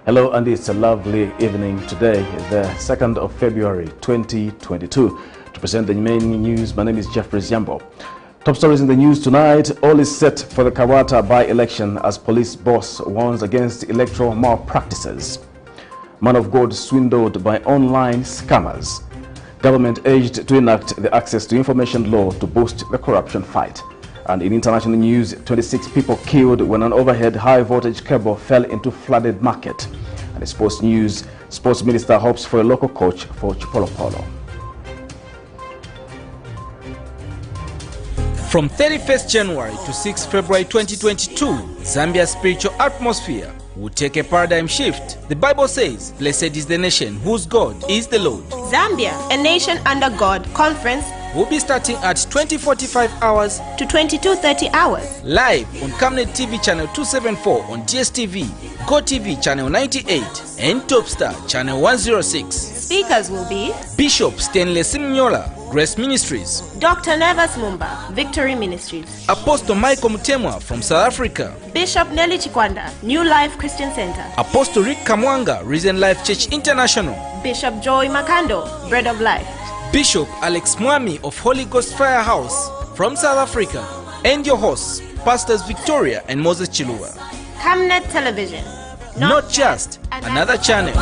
Hello, and it's a lovely evening today, the 2nd of February 2022. To present the main news, my name is Jeffrey Ziambo. Top stories in the news tonight: all is set for the KABWATA by-election as police boss warns against electoral malpractices. Man of God swindled by online scammers. Government urged to enact the Access to Information Law to boost the corruption fight. And in international news, 26 people killed when an overhead high-voltage cable fell into flooded market. And in sports news, Sports Minister hopes for a local coach for CHIPOLOPOLO. From 31st January to 6 February 2022, Zambia's spiritual atmosphere will take a paradigm shift. The Bible says, "Blessed is the nation whose God is the Lord." Zambia, a nation under God conference will be starting at 20:45 hours to 22:30 hours. Live on Camnet TV channel 274 on DSTV, GoTV channel 98 and Topstar channel 106. Speakers will be Bishop Stanley Simnyola, Grace Ministries; Dr. Nevas Mumba, Victory Ministries; Apostle Michael Mutemwa from South Africa; Bishop Nelly Chikwanda, New Life Christian Center; Apostle Rick Kamwanga, Risen Life Church International; Bishop Joy Makando, Bread of Life; Bishop Alex Mwami of Holy Ghost Firehouse from South Africa; and your hosts, Pastors Victoria and Moses Chilua. Camnet Television, not just another channel.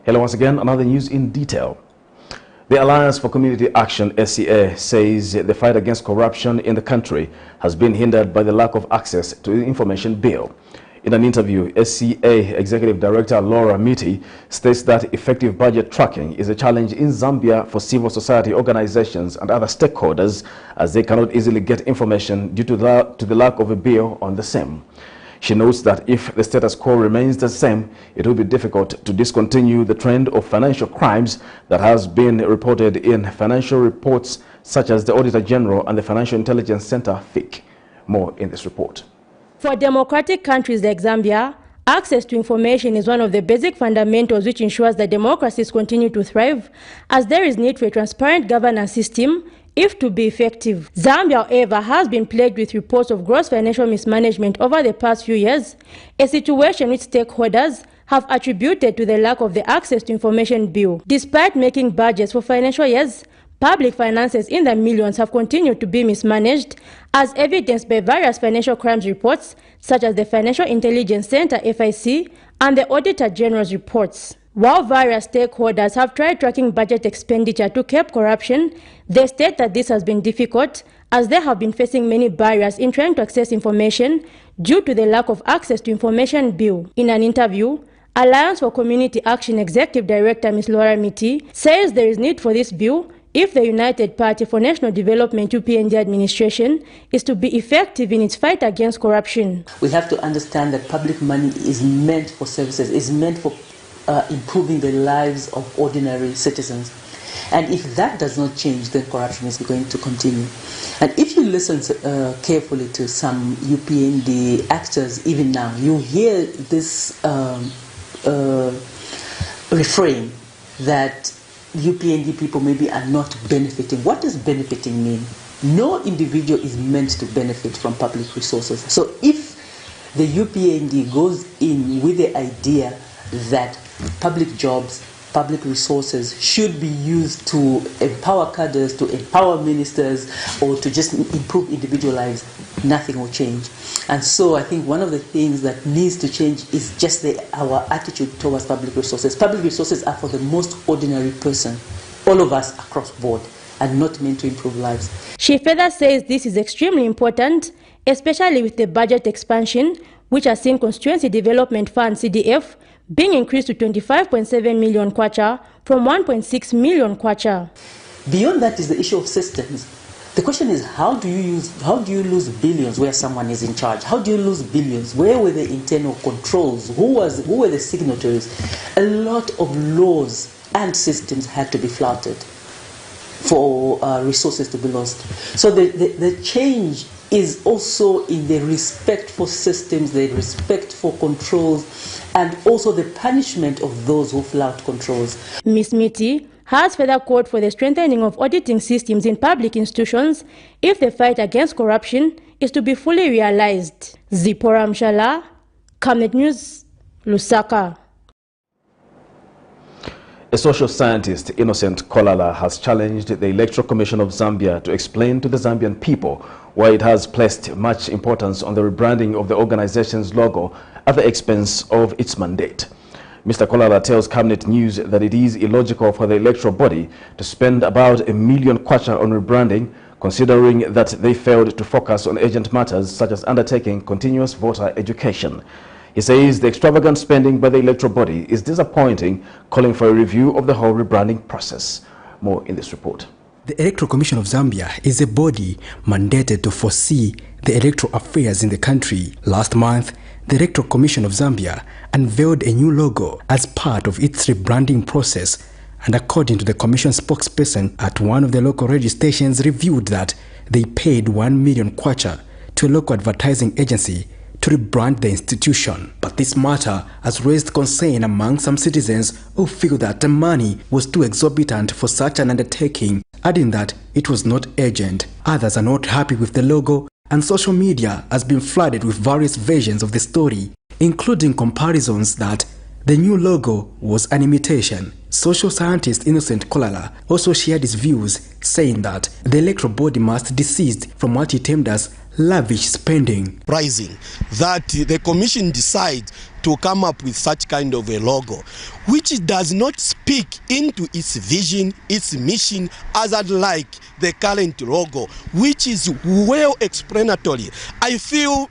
Hello once again, another news in detail. The Alliance for Community Action, SCA, says the fight against corruption in the country has been hindered by the lack of access to the information bill. In an interview, SCA Executive Director Laura Miti states that effective budget tracking is a challenge in Zambia for civil society organizations and other stakeholders, as they cannot easily get information due to the lack of a bill on the same. She notes that if the status quo remains the same, it will be difficult to discontinue the trend of financial crimes that has been reported in financial reports such as the Auditor General and the Financial Intelligence Center, FIC. More in this report. For democratic countries like Zambia, access to information is one of the basic fundamentals which ensures that democracies continue to thrive, as there is need for a transparent governance system if to be effective. Zambia, however, has been plagued with reports of gross financial mismanagement over the past few years, a situation which stakeholders have attributed to the lack of the Access to Information Bill. Despite making budgets for financial years, public finances in the millions have continued to be mismanaged, as evidenced by various financial crimes reports, such as the Financial Intelligence Center, FIC, and the Auditor General's reports. While various stakeholders have tried tracking budget expenditure to curb corruption, they state that this has been difficult, as they have been facing many barriers in trying to access information due to the lack of Access to Information Bill. In an interview, Alliance for Community Action Executive Director Ms. Laura Miti says there is need for this bill if the United Party for National Development UPND administration is to be effective in its fight against corruption. We have to understand that public money is meant for services, is meant for improving the lives of ordinary citizens. And if that does not change, then corruption is going to continue. And if you listen carefully to some UPND actors, even now, you hear this refrain that UPND people maybe are not benefiting. What does benefiting mean? No individual is meant to benefit from public resources. So if the UPND goes in with the idea that public jobs, public resources should be used to empower cadres, to empower ministers, or to just improve individual lives, nothing will change. And so I think one of the things that needs to change is just our attitude towards public resources. Public resources are for the most ordinary person, all of us across board, and not meant to improve lives. She further says this is extremely important, especially with the budget expansion, which has seen Constituency Development Fund, CDF, being increased to 25.7 million kwacha from 1.6 million kwacha. Beyond that is the issue of systems. The question is, how do you lose billions where someone is in charge? How do you lose billions? Where were the internal controls? Who were the signatories? A lot of laws and systems had to be flouted for resources to be lost. So the change is also in the respect for systems, the respect for controls, and also the punishment of those who flout controls. Ms. Miti has further called for the strengthening of auditing systems in public institutions if the fight against corruption is to be fully realized. Zipporah Mshala, Camnet News, Lusaka. A social scientist, Innocent Kolala, has challenged the Electoral Commission of Zambia to explain to the Zambian people why it has placed much importance on the rebranding of the organization's logo at the expense of its mandate. Mr. Kolala tells Camnet News that it is illogical for the electoral body to spend about $1 million kwacha on rebranding, considering that they failed to focus on urgent matters such as undertaking continuous voter education. He says the extravagant spending by the electoral body is disappointing, calling for a review of the whole rebranding process. More in this report. The Electoral Commission of Zambia is a body mandated to foresee the electoral affairs in the country. Last month, the Electoral Commission of Zambia unveiled a new logo as part of its rebranding process, and according to the Commission spokesperson at one of the local radio stations, revealed that they paid 1 million kwacha to a local advertising agency to rebrand the institution. But this matter has raised concern among some citizens who feel that the money was too exorbitant for such an undertaking, adding that it was not urgent. Others are not happy with the logo, and social media has been flooded with various versions of the story, including comparisons that the new logo was an imitation. Social scientist Innocent Kolala also shared his views, saying that the electoral body must desist from what he termed as lavish spending. Surprising that the commission decides to come up with such kind of a logo, which does not speak into its vision, its mission, as unlike the current logo, which is well explanatory. I feel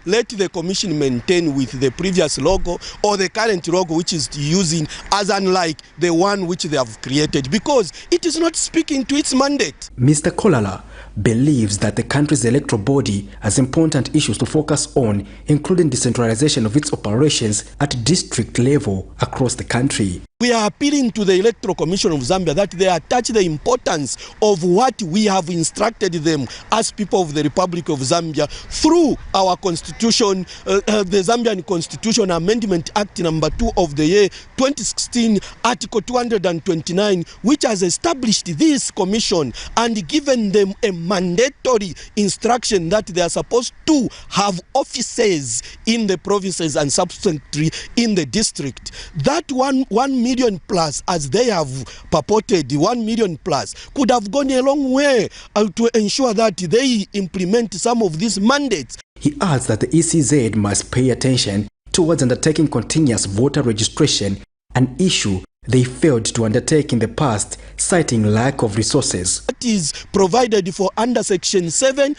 let the commission maintain with the previous logo or the current logo which is using as unlike the one which they have created, because it is not speaking to its mandate. Mr. Kolala believes that the country's electoral body has important issues to focus on, including decentralization of its operations at district level across the country. We are appealing to the Electoral Commission of Zambia that they attach the importance of what we have instructed them as people of the Republic of Zambia through our constitution, the Zambian Constitution Amendment Act number 2 of the year 2016, Article 229, which has established this commission and given them a mandatory instruction that they are supposed to have offices in the provinces and subsequently in the district. That 1 million plus, as they have purported, the 1 million plus could have gone a long way to ensure that they implement some of these mandates. He adds that the ECZ must pay attention towards undertaking continuous voter registration, an issue they failed to undertake in the past, citing lack of resources. That is provided for under Section 7,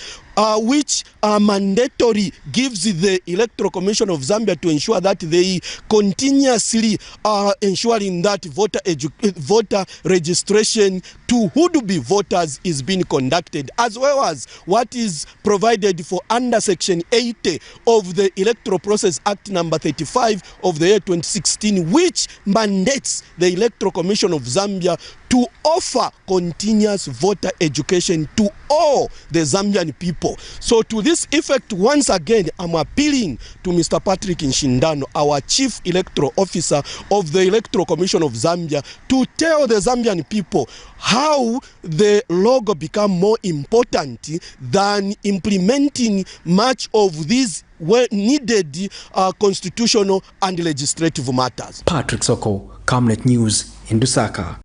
which mandatory gives the Electoral Commission of Zambia to ensure that they continuously are ensuring that voter registration to who to be voters is being conducted, as well as what is provided for under Section 80 of the Electoral Process Act number 35 of the year 2016, which mandates the Electoral Commission of Zambia to offer continuous voter education to all the Zambian people. So to this effect, once again, I'm appealing to Mr. Patrick Nshindano, our Chief Electoral Officer of the Electoral Commission of Zambia, to tell the Zambian people how the logo become more important than implementing much of these needed constitutional and legislative matters. Patrick Soko, Camnet News in Lusaka.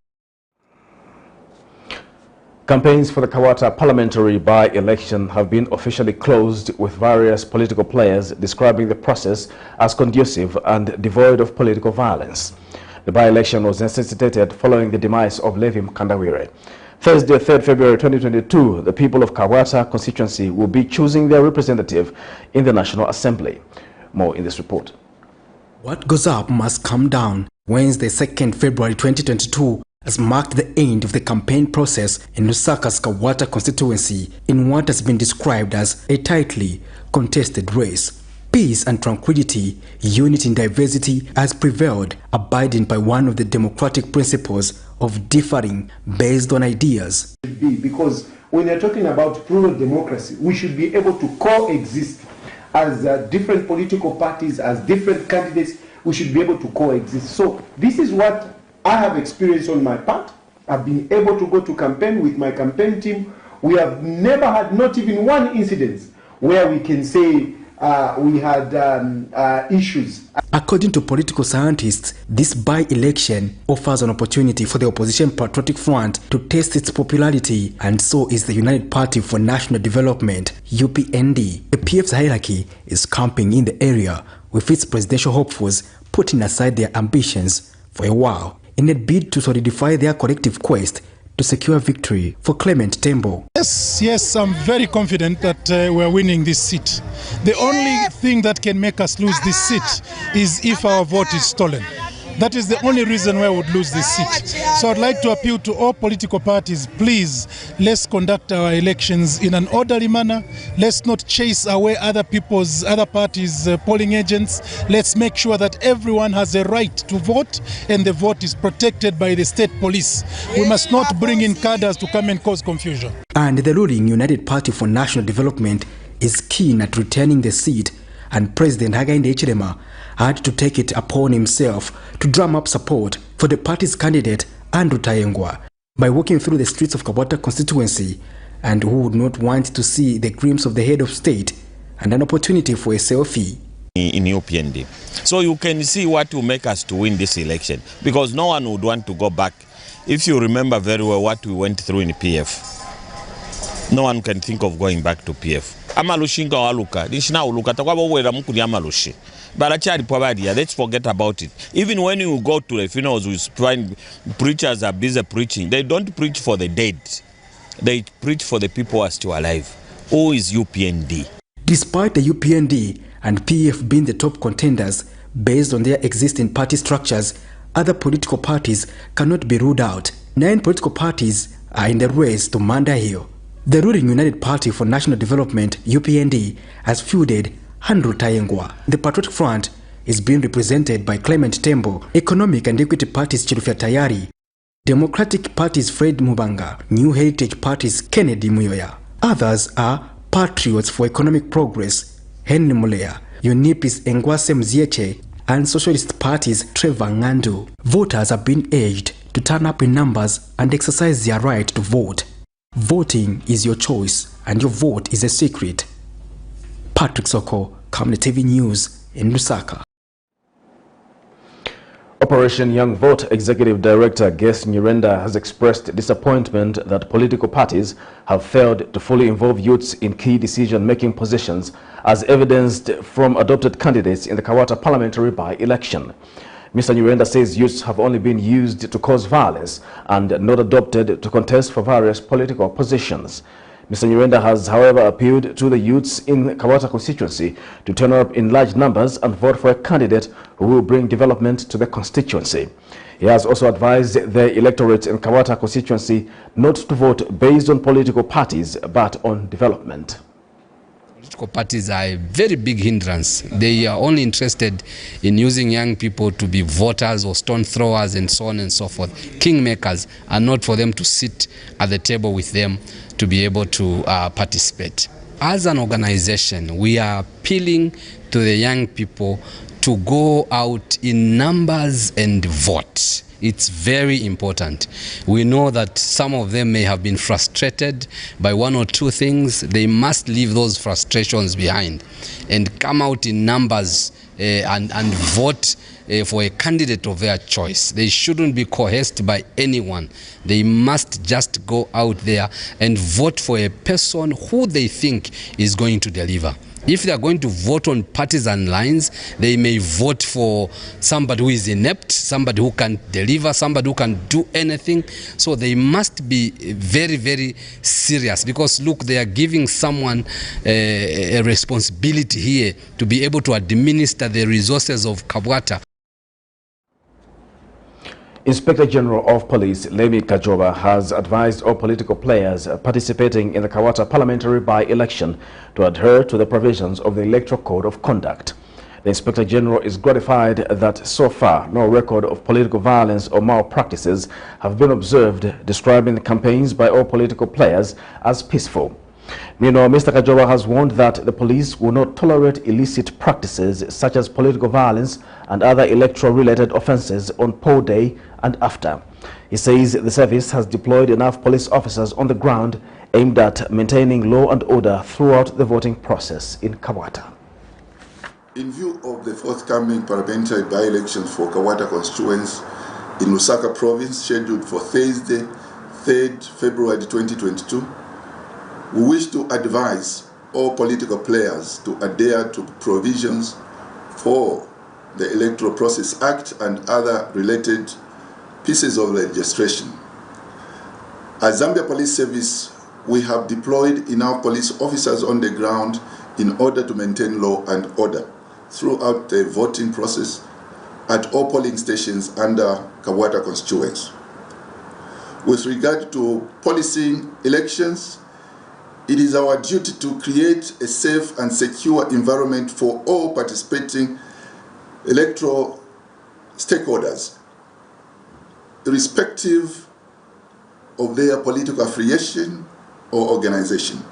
Campaigns for the KABWATA parliamentary by-election have been officially closed, with various political players describing the process as conducive and devoid of political violence. The by-election was necessitated following the demise of Levi Mkandawire. Thursday, 3rd February 2022, the people of KABWATA constituency will be choosing their representative in the National Assembly. More in this report. What goes up must come down. Wednesday, 2nd February 2022, has marked the end of the campaign process in Lusaka's KABWATA constituency in what has been described as a tightly contested race. Peace and tranquility, unity in diversity has prevailed, abiding by one of the democratic principles of differing based on ideas. Because when you're talking about plural democracy, we should be able to coexist as different political parties, as different candidates. We should be able to coexist. So this is what I have experience on my part. I've been able to go to campaign with my campaign team. We have never had not even one incident where we can say we had issues. According to political scientists, this by-election offers an opportunity for the opposition Patriotic Front to test its popularity, and so is the United Party for National Development, UPND. The PF's hierarchy is camping in the area, with its presidential hopefuls putting aside their ambitions for a while, in a bid to solidify their collective quest to secure victory. For Clement Tembo. Yes, I'm very confident that we're winning this seat. The only thing that can make us lose this seat is if our vote is stolen. That is the only reason why we would lose this seat. So I'd like to appeal to all political parties, please, let's conduct our elections in an orderly manner. Let's not chase away other parties' polling agents. Let's make sure that everyone has a right to vote and the vote is protected by the state police. We must not bring in cadres to come and cause confusion. And the ruling United Party for National Development is keen at returning the seat, and President Hakainde Hichilema had to take it upon himself to drum up support for the party's candidate Andrew Tayengwa by walking through the streets of KABWATA constituency, and who would not want to see the glimpse of the head of state and an opportunity for a selfie. In UPND. So you can see what will make us to win this election, because no one would want to go back. If you remember very well what we went through in PF, no one can think of going back to PF. Amalushinga waluka, nishina uluka, takwabo wera mukuri amalushi. Let's forget about it. Even when you go to the funerals, we find preachers are busy preaching. They don't preach for the dead. They preach for the people who are still alive. Who is UPND? Despite the UPND and PF being the top contenders based on their existing party structures, other political parties cannot be ruled out. 9 political parties are in the race to Manda Hill. The ruling United Party for National Development, UPND, has fielded Andrew Tayengwa. The Patriotic Front is being represented by Clement Tembo, Economic and Equity Party's Chilufya Tayari, Democratic Party's Fred Mubanga, New Heritage Party's Kennedy Muyoya. Others are Patriots for Economic Progress, Henry Mulea, UNIP's Engwase Mzieche, and Socialist Party's Trevor Ngandu. Voters are being urged to turn up in numbers and exercise their right to vote. Voting is your choice, and your vote is a secret. Patrick Soko, Camnet TV News in Lusaka. Operation Young Vote Executive Director Ges Nyirenda has expressed disappointment that political parties have failed to fully involve youths in key decision-making positions, as evidenced from adopted candidates in the KABWATA parliamentary by-election. Mr. Nyirenda says youths have only been used to cause violence and not adopted to contest for various political positions. Mr. Nyirenda has, however, appealed to the youths in KABWATA constituency to turn up in large numbers and vote for a candidate who will bring development to the constituency. He has also advised the electorate in KABWATA constituency not to vote based on political parties but on development. Political parties are a very big hindrance. They are only interested in using young people to be voters or stone throwers and so on and so forth. Kingmakers are not for them to sit at the table with them to be able to participate. As an organization, we are appealing to the young people to go out in numbers and vote. It's very important. We know that some of them may have been frustrated by 1 or 2 things. They must leave those frustrations behind and come out in numbers and vote for a candidate of their choice. They shouldn't be coerced by anyone. They must just go out there and vote for a person who they think is going to deliver. If they are going to vote on partisan lines, they may vote for somebody who is inept, somebody who can deliver, somebody who can do anything. So they must be very, very serious, because look, they are giving someone a responsibility here to be able to administer the resources of KABWATA. Inspector General of Police Lemi Kajoba has advised all political players participating in the KABWATA parliamentary by-election to adhere to the provisions of the Electoral Code of Conduct. The Inspector General is gratified that so far no record of political violence or malpractices have been observed, describing the campaigns by all political players as peaceful. Meanwhile, Mr. Kajoba has warned that the police will not tolerate illicit practices such as political violence and other electoral-related offences on poll day and after. He says the service has deployed enough police officers on the ground aimed at maintaining law and order throughout the voting process in KABWATA. In view of the forthcoming parliamentary by-elections for KABWATA constituents in Lusaka province, scheduled for Thursday, 3rd February 2022, we wish to advise all political players to adhere to provisions for the Electoral Process Act and other related pieces of legislation. As Zambia Police Service, we have deployed enough police officers on the ground in order to maintain law and order throughout the voting process at all polling stations under KABWATA constituents. With regard to policing elections, it is our duty to create a safe and secure environment for all participating electoral stakeholders, irrespective of their political affiliation or organization.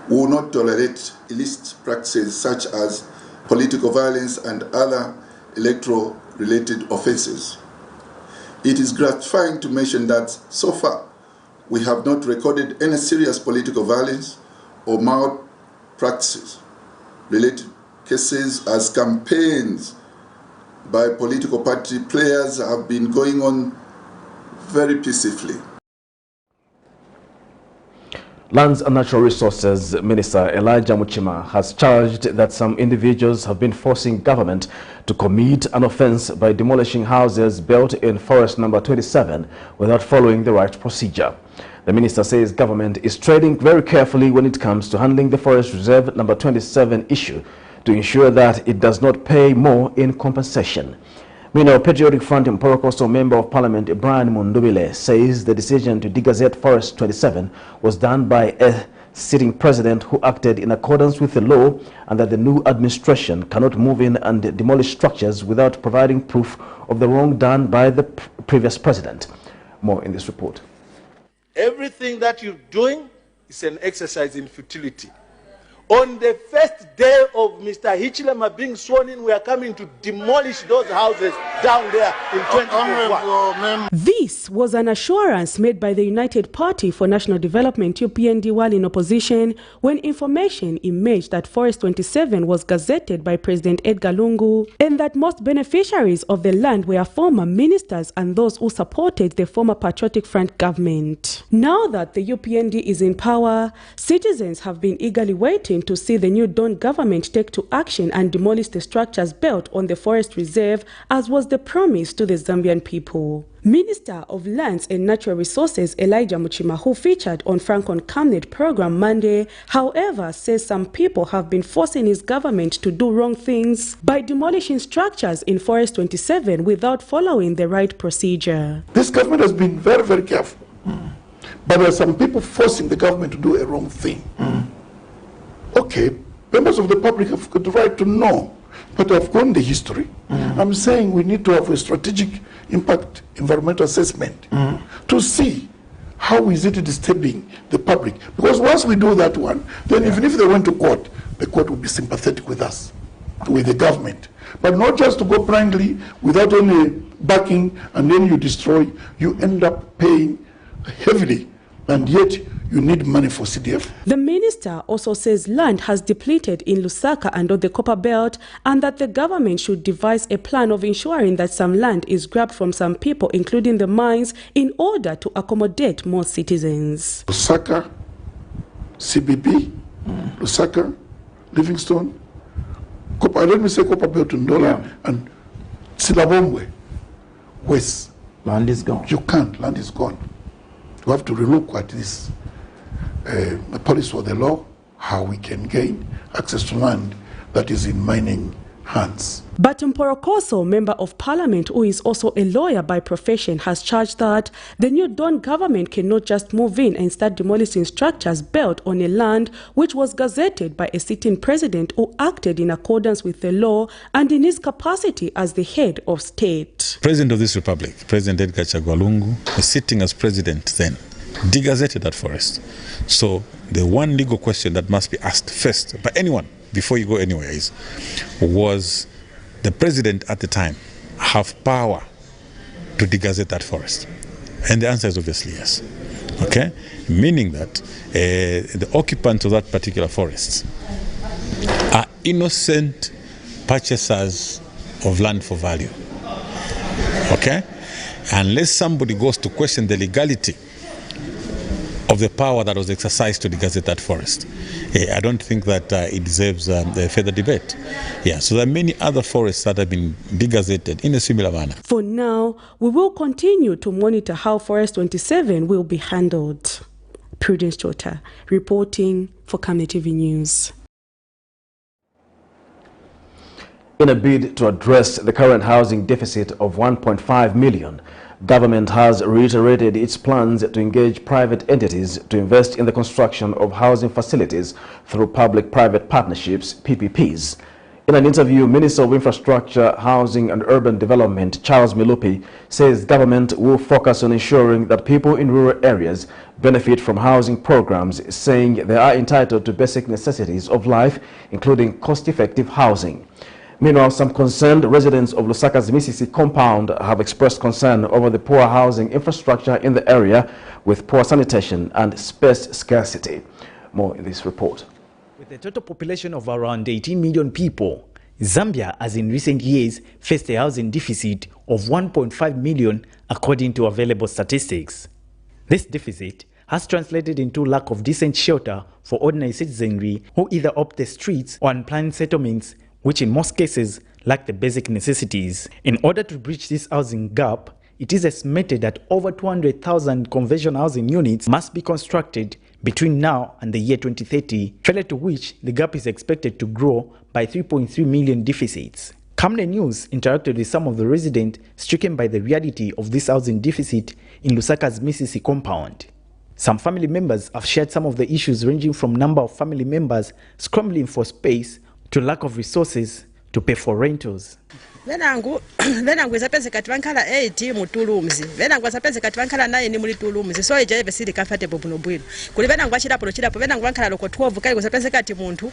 We will not tolerate illicit practices such as political violence and other electoral-related offenses. It is gratifying to mention that so far we have not recorded any serious political violence or malpractices related cases, as campaigns by political party players have been going on very peacefully. Lands and Natural Resources Minister Elijah Muchima has charged that some individuals have been forcing government to commit an offense by demolishing houses built in Forest Number 27 without following the right procedure. The minister says government is treading very carefully when it comes to handling the Forest Reserve Number 27 issue to ensure that it does not pay more in compensation. Meanwhile, Patriotic Front Mporokoso Member of Parliament Brian Mundubile says the decision to degazette Forest 27 was done by a sitting president who acted in accordance with the law, and that the new administration cannot move in and demolish structures without providing proof of the wrong done by the previous president. More in this report. Everything that you're doing is an exercise in futility. On the first day of Mr. Hichilema being sworn in, we are coming to demolish those houses down there in 2021. This was an assurance made by the United Party for National Development, UPND, while in opposition, when information emerged that Forest 27 was gazetted by President Edgar Lungu, and that most beneficiaries of the land were former ministers and those who supported the former Patriotic Front government. Now that the UPND is in power, citizens have been eagerly waiting to see the new Dawn government take to action and demolish the structures built on the forest reserve, as was the promise to the Zambian people. Minister of Lands and Natural Resources Elijah Muchima, who featured on Frank on Camnet program Monday, however, says some people have been forcing his government to do wrong things by demolishing structures in Forest 27 without following the right procedure. This government has been very, very careful. But there are some people forcing the government to do a wrong thing. Okay, members of the public have got the right to know, but I've gone the history. I'm saying we need to have a strategic impact environmental assessment to see how is it disturbing the public. Because once we do that one, then even if they went to court, the court will be sympathetic with us, with the government. But not just to go blindly without any backing, and then you destroy, you end up paying heavily, and yet you need money for CDF. The minister also says land has depleted in Lusaka and on the Copper Belt, and that the government should devise a plan of ensuring that some land is grabbed from some people, including the mines, in order to accommodate more citizens. Lusaka, CBB, Lusaka, Livingstone, let me say Copper Belt and Ndola, and Silabombwe, West. Land is gone. You can't, land is gone. You have to relook at this. The policy for the law, how we can gain access to land that is in mining hands. But Mporokoso, Member of Parliament, who is also a lawyer by profession, has charged that the new Dawn government cannot just move in and start demolishing structures built on a land which was gazetted by a sitting president who acted in accordance with the law and in his capacity as the head of state. President of this republic, President Edgar Chagwa Lungu, is sitting as president then, degazetted that forest. So the one legal question that must be asked first by anyone before you go anywhere is, was the president at the time have power to degazette that forest? And the answer is obviously yes. Okay? Meaning that the occupants of that particular forest are innocent purchasers of land for value. Okay? Unless somebody goes to question the legality of the power that was exercised to degazette that forest, I don't think that it deserves a further debate. Yeah, so there are many other forests that have been degazetted in a similar manner. For now, we will continue to monitor how Forest 27 will be handled. Prudence Chota, reporting for Camnet TV News. In a bid to address the current housing deficit of 1.5 million, government has reiterated its plans to engage private entities to invest in the construction of housing facilities through public-private partnerships, PPPs. In an interview, Minister of Infrastructure, Housing and Urban Development, Charles Milupi, says government will focus on ensuring that people in rural areas benefit from housing programs, saying they are entitled to basic necessities of life, including cost-effective housing. Meanwhile, some concerned residents of Lusaka's Misisi compound have expressed concern over the poor housing infrastructure in the area, with poor sanitation and space scarcity. More in this report. With a total population of around 18 million people, Zambia has in recent years faced a housing deficit of 1.5 million according to available statistics. This deficit has translated into lack of decent shelter for ordinary citizenry who either opt the streets or unplanned settlements, which in most cases lack the basic necessities. In order to bridge this housing gap, it is estimated that over 200,000 conventional housing units must be constructed between now and the year 2030, further to which the gap is expected to grow by 3.3 million deficits. Camnet News interacted with some of the residents stricken by the reality of this housing deficit in Lusaka's Misisi compound. Some family members have shared some of the issues, ranging from number of family members scrambling for space to lack of resources to pay for rentals. Venangu isapeze kati vankhala 8 mu tulumzi. Venangu asapeze kati vankhala 9 muri tulumzi. So ija ive sili comfortable buno bwino. Kuli venangu achirapo venangu vankhala loko 12 kali kusapeze kati muntu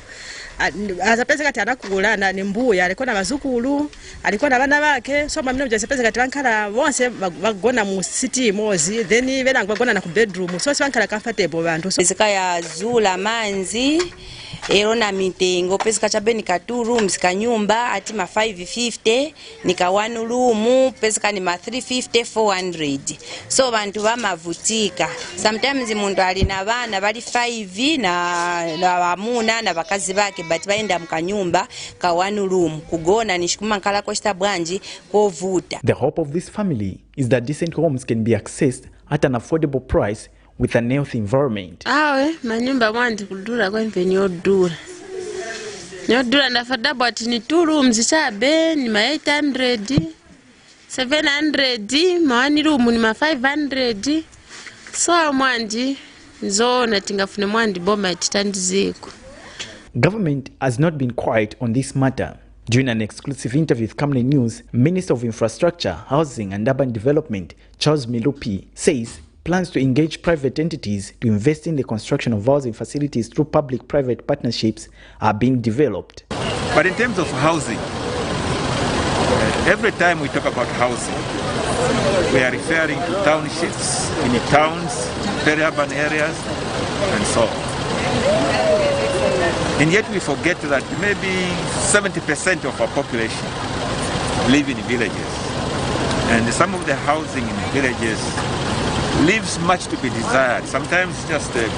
asapeze kati anakula na mbuya aliko na bazukulu aliko na bana bake. So mamino jasapeze kati vankhala bonse bagona mu city mozi, then venangu bagona na ku bedroom. So vankhala comfortable bantu. So Zikaya zula manzi erona mitengo pesika chabeni ka 2 rooms ka nyumba ati ma 550 nika 1 room pesika ni ma 350 400. So bantu bamavutika. Sometimes muntu ali na bana bali 5 na bamuna na bakazi bake but baenda mkanyumba ka 1 room kugona nishikuma nkala kosta bwanji kovuta. The hope of this family is that decent homes can be accessed at an affordable price with an healthy environment. Manyumba mwandi kudura kwa mpenye odura. Nyodura ndafadabo ati ni 2 rooms chabe ni ma 800, 700, ma 1 room ni ma 500. So mwandi nzona tingafune mwandi boma ititandizeko. Government has not been quiet on this matter. During an exclusive interview with Camnet News, Minister of Infrastructure, Housing and Urban Development, Charles Milupi, says plans to engage private entities to invest in the construction of housing facilities through public-private partnerships are being developed. But in terms of housing, every time we talk about housing, we are referring to townships, in the towns, peri-urban areas, and so on. And yet we forget that maybe 70% of our population live in villages. And some of the housing in the villages leaves much to be desired. Sometimes just a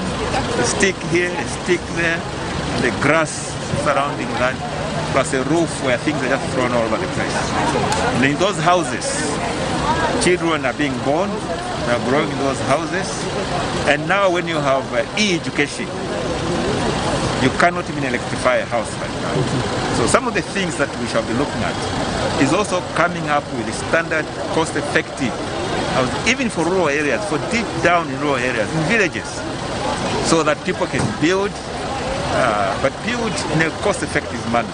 stick here, a stick there, and the grass surrounding that, plus a roof where things are just thrown all over the place. And in those houses, children are being born, they are growing in those houses, and now when you have e-education, you cannot even electrify a house like that. So some of the things that we shall be looking at is also coming up with standard, cost-effective, even for rural areas, for deep down in rural areas, in villages, so that people can build, but build in a cost-effective manner.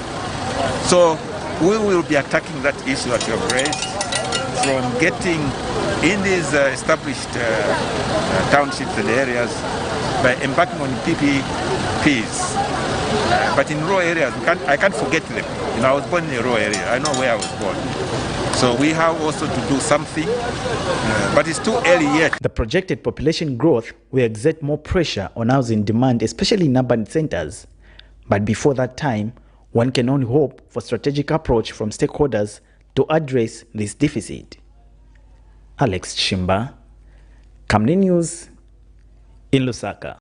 So we will be attacking that issue that you have raised, from getting in these established townships and areas by embarking on PPPs, But in rural areas, I can't forget them. You know, I was born in a rural area. I know where I was born. So we have also to do something, but it's too early yet. The projected population growth will exert more pressure on housing demand, especially in urban centers. But before that time, one can only hope for strategic approach from stakeholders to address this deficit. Alex Shimba, Camnet News in Lusaka.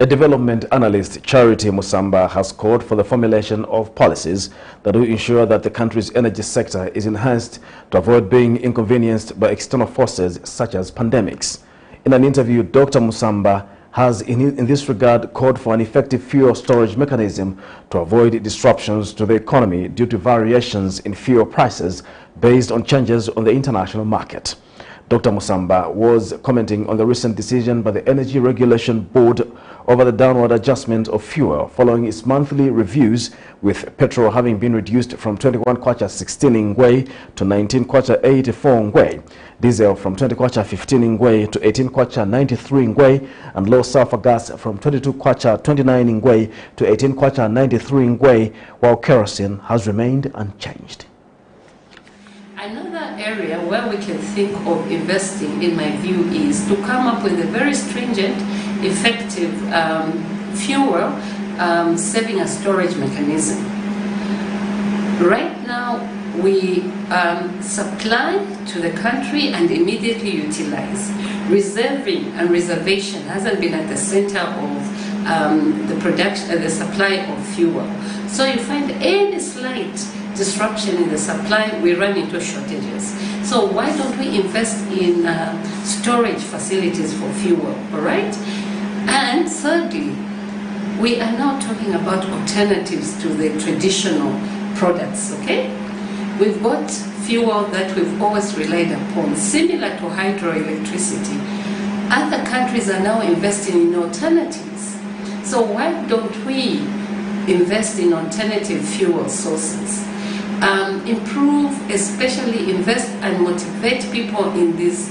A development analyst, Charity Musamba, has called for the formulation of policies that will ensure that the country's energy sector is enhanced to avoid being inconvenienced by external forces such as pandemics. In an interview, Dr. Musamba has in this regard called for an effective fuel storage mechanism to avoid disruptions to the economy due to variations in fuel prices based on changes on the international market. Dr. Musamba was commenting on the recent decision by the Energy Regulation Board over the downward adjustment of fuel following its monthly reviews, with petrol having been reduced from 21 kwacha 16 ngwe to 19 kwacha 84 ngwe, diesel from 20 kwacha 15 ngwe to 18 kwacha 93 ngwe, and low sulfur gas from 22 kwacha 29 ngwe to 18 kwacha 93 ngwe, while kerosene has remained unchanged. Another area where we can think of investing, in my view, is to come up with a very stringent, effective fuel saving and storage mechanism. Right now, we supply to the country and immediately utilize. Reserving and reservation hasn't been at the center of the production, the supply of fuel. So you find any slight disruption in the supply, we run into shortages. So why don't we invest in storage facilities for fuel, all right? And thirdly, we are now talking about alternatives to the traditional products, okay? We've got fuel that we've always relied upon, similar to hydroelectricity. Other countries are now investing in alternatives. So why don't we invest in alternative fuel sources? Improve, especially invest and motivate people in this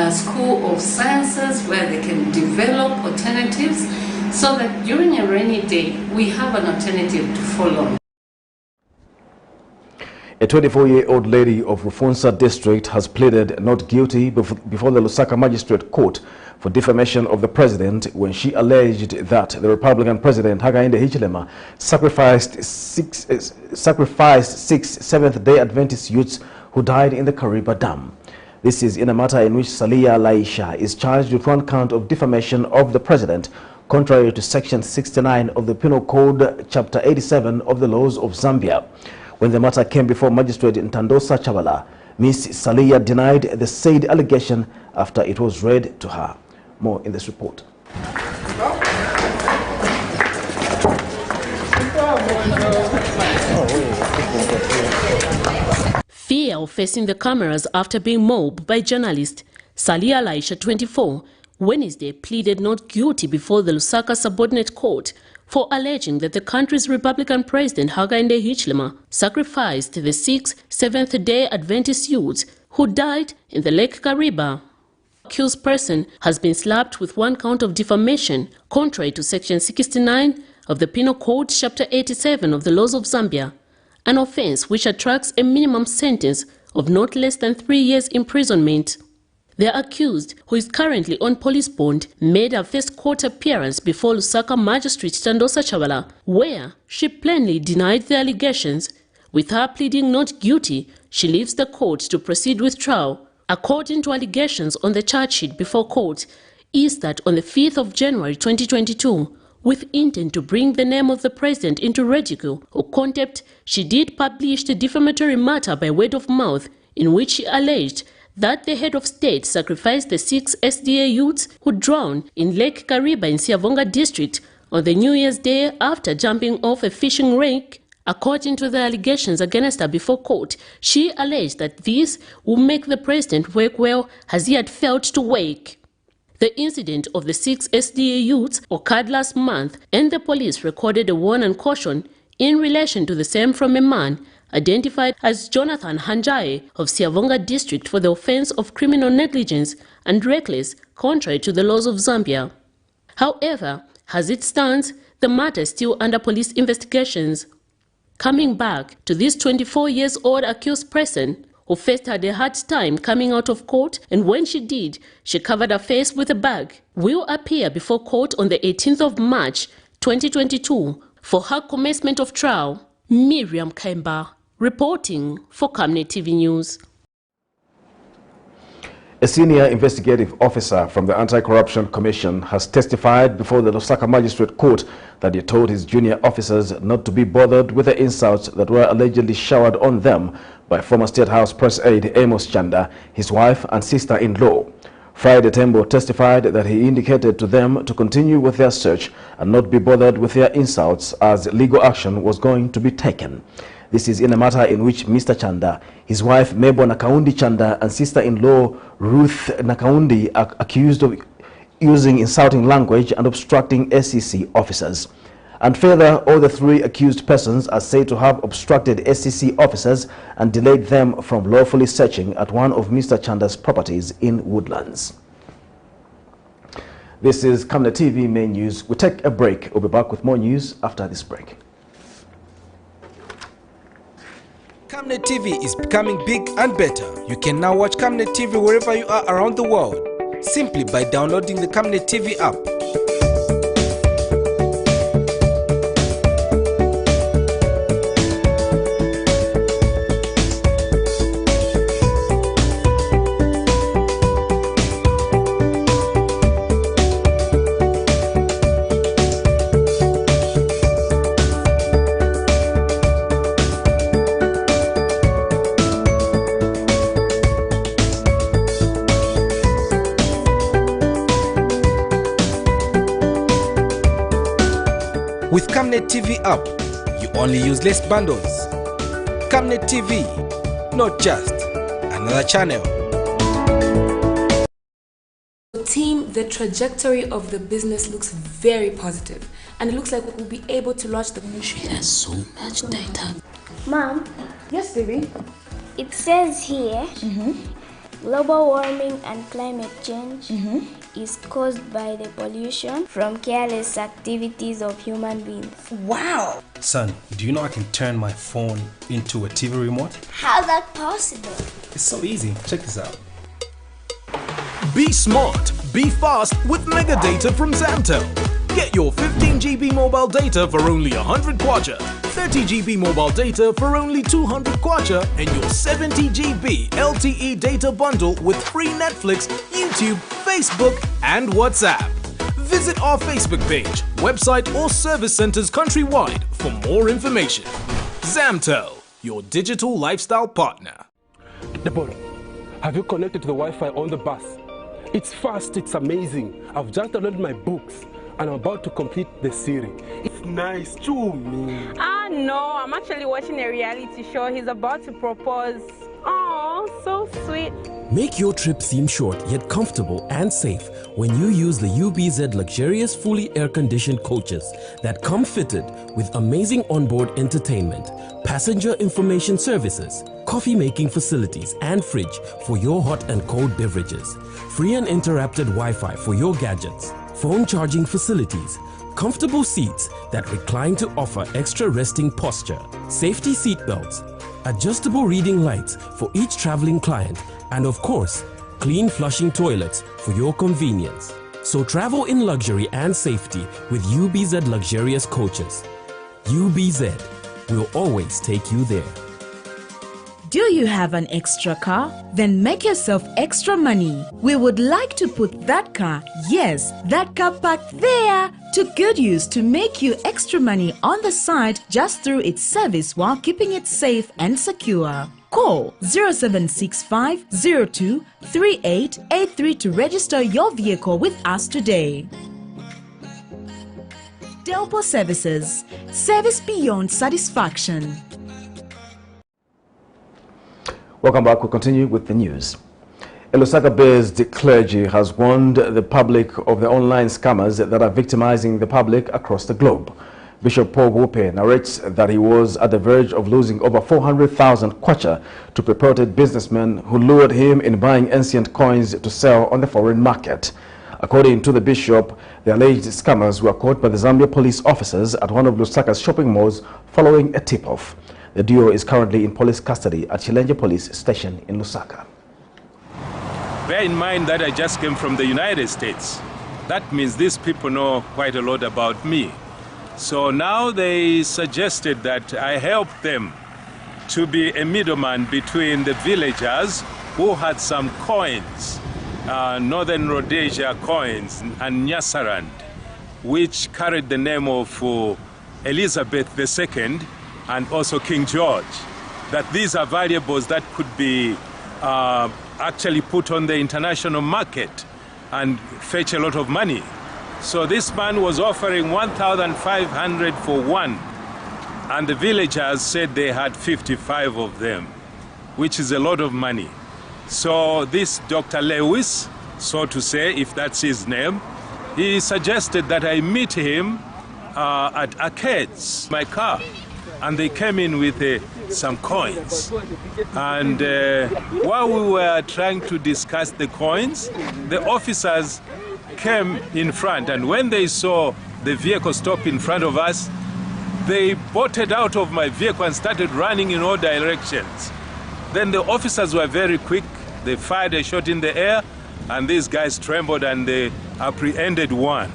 school of sciences where they can develop alternatives so that during a rainy day we have an alternative to follow. A 24-year-old lady of Rufunsa district has pleaded not guilty before the Lusaka Magistrate Court for defamation of the president when she alleged that the Republican President Hakainde Hichilema sacrificed six Seventh-day Adventist youths who died in the Kariba Dam. This is in a matter in which Salia Laisha is charged with one count of defamation of the president, contrary to Section 69 of the Penal Code, Chapter 87 of the laws of Zambia. When the matter came before Magistrate Ntandosa Chavala, Ms. Salia denied the said allegation after it was read to her. More in this report. Fear of facing the cameras after being mobbed by journalist Salia Laisha, 24, Wednesday pleaded not guilty before the Lusaka Subordinate Court for alleging that the country's Republican President Hakainde Hichilema sacrificed the 6 Seventh-day Adventist youths who died in the Lake Kariba. The accused person has been slapped with one count of defamation, contrary to Section 69 of the Penal Code, Chapter 87 of the laws of Zambia, an offense which attracts a minimum sentence of not less than 3 years imprisonment. The accused, who is currently on police bond, made her first court appearance before Lusaka Magistrate Ntandosa Chavala, where she plainly denied the allegations. With her pleading not guilty, she leaves the court to proceed with trial. According to allegations on the charge sheet before court, is that on the 5th of January 2022, with intent to bring the name of the president into ridicule or contempt, she did publish the defamatory matter by word of mouth, in which she alleged that the head of state sacrificed the 6 SDA youths who drowned in Lake Kariba in Siavonga district on the New Year's Day after jumping off a fishing rake. According to the allegations against her before court, she alleged that this would make the president work well as he had failed to work. The incident of the 6 SDA youths occurred last month, and the police recorded a warning and caution in relation to the same from a man identified as Jonathan Hanjae of Siavonga district for the offense of criminal negligence and reckless, contrary to the laws of Zambia. However, as it stands, the matter is still under police investigations. Coming back to this 24-year-old accused person who first had a hard time coming out of court, and when she did, she covered her face with a bag, will appear before court on the 18th of March 2022 for her commencement of trial. Miriam Kemba, reporting for Camnet TV News. A senior investigative officer from the Anti-Corruption Commission has testified before the Lusaka Magistrate Court that he told his junior officers not to be bothered with the insults that were allegedly showered on them by former State House Press Aide Amos Chanda, his wife and sister-in-law. Friday Tembo testified that he indicated to them to continue with their search and not be bothered with their insults as legal action was going to be taken. This is in a matter in which Mr. Chanda, his wife Mebo Nakaundi Chanda and sister-in-law Ruth Nakaundi are accused of using insulting language and obstructing SEC officers. And further, all the three accused persons are said to have obstructed SEC officers and delayed them from lawfully searching at one of Mr. Chanda's properties in Woodlands. This is Camnet TV Main News. We take a break. We'll be back with more news after this break. Camnet TV is becoming big and better. You can now watch Camnet TV wherever you are around the world, simply by downloading the Camnet TV app. With Camnet TV app, you only use less bundles. Camnet TV, not just another channel. Team, the trajectory of the business looks very positive, and it looks like we'll be able to launch the ministry. There's so much data. Mom? Yes, baby? It says here, global warming and climate change is caused by the pollution from careless activities of human beings. Wow! Son, do you know I can turn my phone into a TV remote? How's that possible? It's so easy. Check this out. Be smart, be fast with mega data from Zamtel. Get your 15 GB mobile data for only 100 kwacha, 30 GB mobile data for only 200 kwacha, and your 70 GB LTE data bundle with free Netflix, YouTube, Facebook, and WhatsApp. Visit our Facebook page, website, or service centers countrywide for more information. Zamtel, your digital lifestyle partner. Deborah, have you connected to the Wi-Fi on the bus? It's fast, it's amazing. I've just downloaded my books and I'm about to complete the series. It's nice, too, me. No, I'm actually watching a reality show. He's about to propose. Oh, so sweet. Make your trip seem short yet comfortable and safe when you use the UBZ luxurious fully air-conditioned coaches that come fitted with amazing onboard entertainment, passenger information services, coffee-making facilities and fridge for your hot and cold beverages, free uninterrupted Wi-Fi for your gadgets, phone charging facilities, comfortable seats that recline to offer extra resting posture, safety seat belts, adjustable reading lights for each traveling client, and of course, clean flushing toilets for your convenience. So travel in luxury and safety with UBZ luxurious coaches. UBZ will always take you there. Do you have an extra car? Then make yourself extra money. We would like to put that car, yes, that car parked there, to good use to make you extra money on the side just through its service while keeping it safe and secure. Call 0765 02 3883 to register your vehicle with us today. Delpo Services. Service beyond satisfaction. Welcome back. We'll continue with the news. A Lusaka-based clergy has warned the public of the online scammers that are victimizing the public across the globe. Bishop Paul Wupe narrates that he was at the verge of losing over 400,000 kwacha to purported businessmen who lured him in buying ancient coins to sell on the foreign market. According to the bishop, the alleged scammers were caught by the Zambia police officers at one of Lusaka's shopping malls following a tip-off. The duo is currently in police custody at Chilenje Police Station in Lusaka. Bear in mind that I just came from the United States. That means these people know quite a lot about me. So now they suggested that I help them to be a middleman between the villagers who had some coins, Northern Rhodesia coins and Nyasaland, which carried the name of Elizabeth II and also King George, that these are valuables that could be actually put on the international market and fetch a lot of money. So this man was offering 1,500 for one, and the villagers said they had 55 of them, which is a lot of money. So this Dr. Lewis, so to say, if that's his name, he suggested that I meet him at Arcades, my car, and they came in with some coins. And while we were trying to discuss the coins, the officers came in front, and when they saw the vehicle stop in front of us, they bolted out of my vehicle and started running in all directions. Then the officers were very quick. They fired a shot in the air, and these guys trembled and they apprehended one.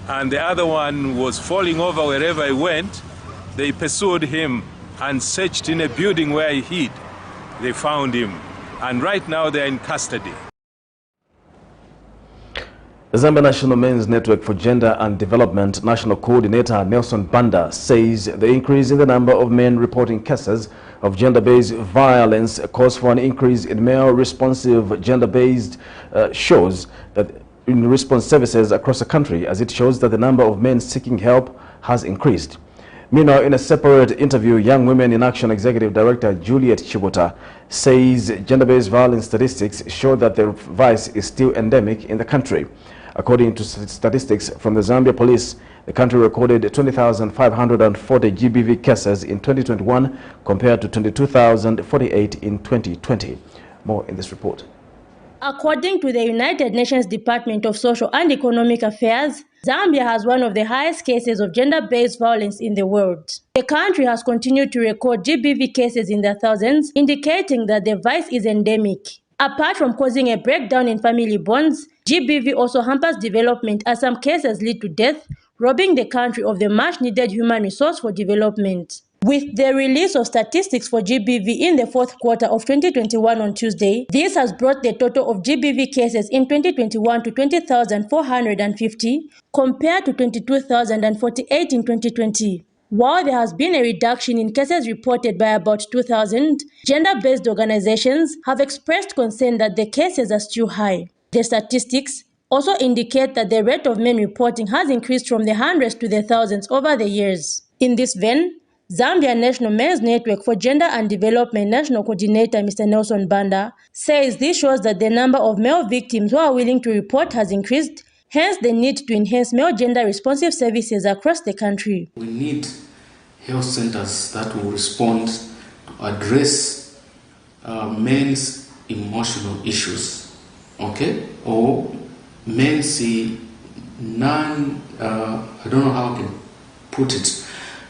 And the other one was falling over wherever he went. They pursued him and searched in a building where he hid. They found him, and right now they're in custody. The Zambia National Men's Network for Gender and Development National Coordinator Nelson Banda says the increase in the number of men reporting cases of gender-based violence calls for an increase in male-responsive gender-based shows that in response services across the country, as it shows that the number of men seeking help has increased. Meanwhile, in a separate interview, Young Women in Action Executive Director Juliet Chibota says gender-based violence statistics show that the vice is still endemic in the country. According to statistics from the Zambia Police, the country recorded 20,540 GBV cases in 2021 compared to 22,048 in 2020. More in this report. According to the United Nations Department of Social and Economic Affairs, Zambia has one of the highest cases of gender-based violence in the world. The country has continued to record GBV cases in the thousands, indicating that the vice is endemic. Apart from causing a breakdown in family bonds, GBV also hampers development as some cases lead to death, robbing the country of the much-needed human resource for development. With the release of statistics for GBV in the fourth quarter of 2021 on Tuesday, this has brought the total of GBV cases in 2021 to 20,450 compared to 22,048 in 2020. While there has been a reduction in cases reported by about 2,000, gender-based organizations have expressed concern that the cases are still high. The statistics also indicate that the rate of men reporting has increased from the hundreds to the thousands over the years. In this vein, Zambia National Men's Network for Gender and Development National Coordinator Mr. Nelson Banda says this shows that the number of male victims who are willing to report has increased, hence the need to enhance male gender-responsive services across the country. We need health centers that will respond to address men's emotional issues, okay? Or men's I don't know how I can put it,